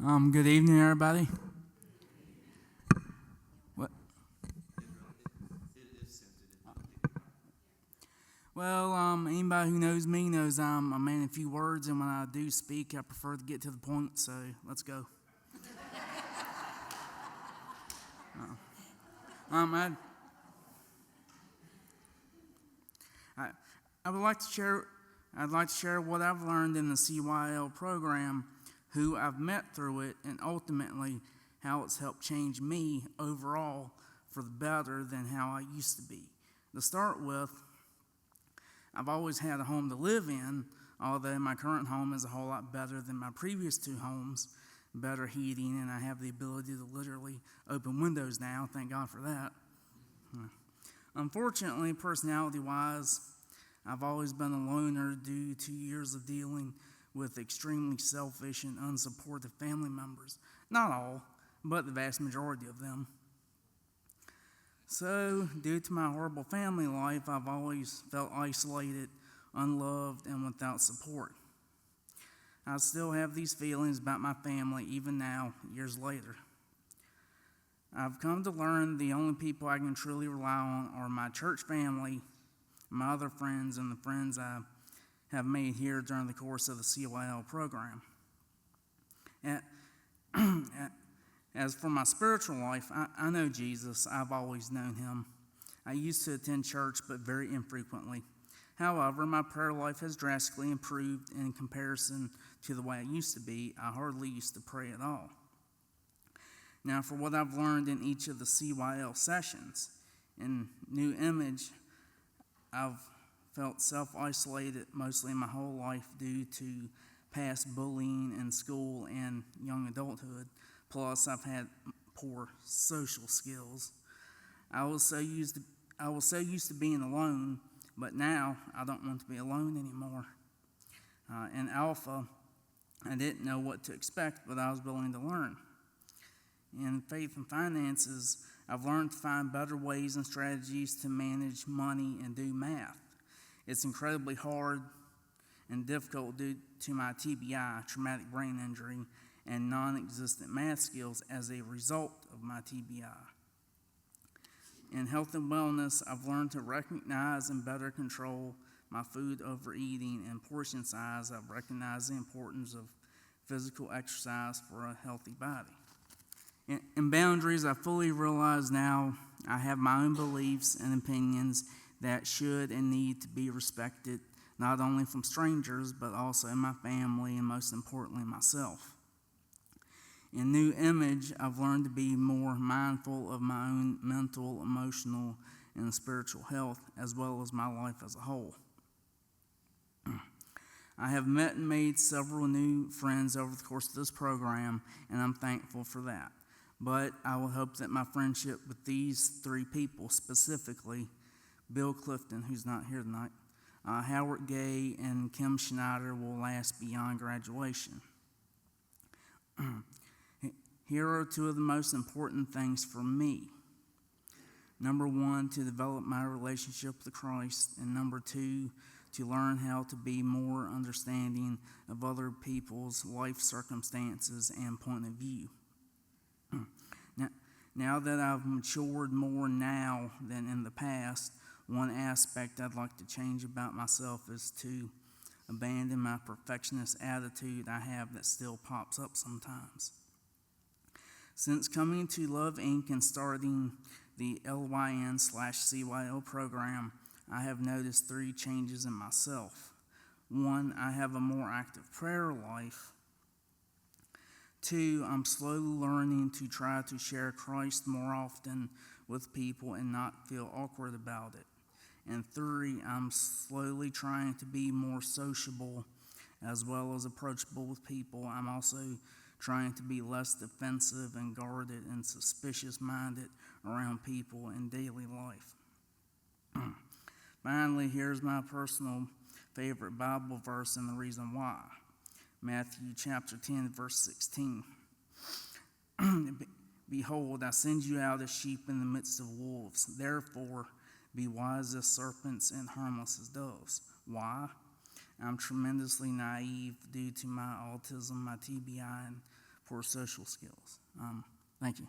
Good evening, everybody. What? Well, anybody who knows me knows I'm a man of few words, and when I do speak, I prefer to get to the point. So let's go. Um, I, I, I would like to share. I'd like to share what I've learned in the CYL program, who I've met through it, and ultimately how it's helped change me overall for the better than how I used to be. To start with, I've always had a home to live in, although my current home is a whole lot better than my previous two homes, better heating, and I have the ability to literally open windows now. Thank God for that. Unfortunately, personality-wise, I've always been a loner due to years of dealing with extremely selfish and unsupportive family members. Not all, but the vast majority of them. So, due to my horrible family life, I've always felt isolated, unloved, and without support. I still have these feelings about my family even now, years later. I've come to learn the only people I can truly rely on are my church family, my other friends, and the friends I have made here during the course of the CYL program. As for my spiritual life, I know Jesus. I've always known him. I used to attend church, but very infrequently. However, my prayer life has drastically improved in comparison to the way it used to be. I hardly used to pray at all. Now, for what I've learned in each of the CYL sessions, in New Image, I've felt self-isolated mostly my whole life due to past bullying in school and young adulthood. Plus, I've had poor social skills. I was so used to being alone, but now I don't want to be alone anymore. In Alpha, I didn't know what to expect, but I was willing to learn. In Faith and Finances, I've learned to find better ways and strategies to manage money and do math. It's incredibly hard and difficult due to my TBI, traumatic brain injury, and non-existent math skills as a result of my TBI. In health and wellness, I've learned to recognize and better control my food overeating and portion size. I've recognized the importance of physical exercise for a healthy body. In boundaries, I fully realize now I have my own beliefs and opinions that should and need to be respected, not only from strangers, but also my family and most importantly, myself. In New Image, I've learned to be more mindful of my own mental, emotional, and spiritual health, as well as my life as a whole. I have met and made several new friends over the course of this program, and I'm thankful for that. But I will hope that my friendship with these three people, specifically Bill Clifton, who's not here tonight, Howard Gay, and Kim Schneider, will last beyond graduation. Here are two of the most important things for me. Number one, to develop my relationship with Christ, and number two, to learn how to be more understanding of other people's life circumstances and point of view. Now that I've matured more now than in the past, one aspect I'd like to change about myself is to abandon my perfectionist attitude I have that still pops up sometimes. Since coming to Love Inc. and starting the LYN/CYL program, I have noticed three changes in myself. One, I have a more active prayer life. Two, I'm slowly learning to try to share Christ more often with people and not feel awkward about it. And three, I'm slowly trying to be more sociable as well as approachable with people. I'm also trying to be less defensive and guarded and suspicious-minded around people in daily life. Finally, here's my personal favorite Bible verse and the reason why. Matthew chapter 10, verse 16. Behold, I send you out as sheep in the midst of wolves. Therefore, be wise as serpents and harmless as doves. Why? I'm tremendously naive due to my autism, my TBI, and for social skills. Thank you.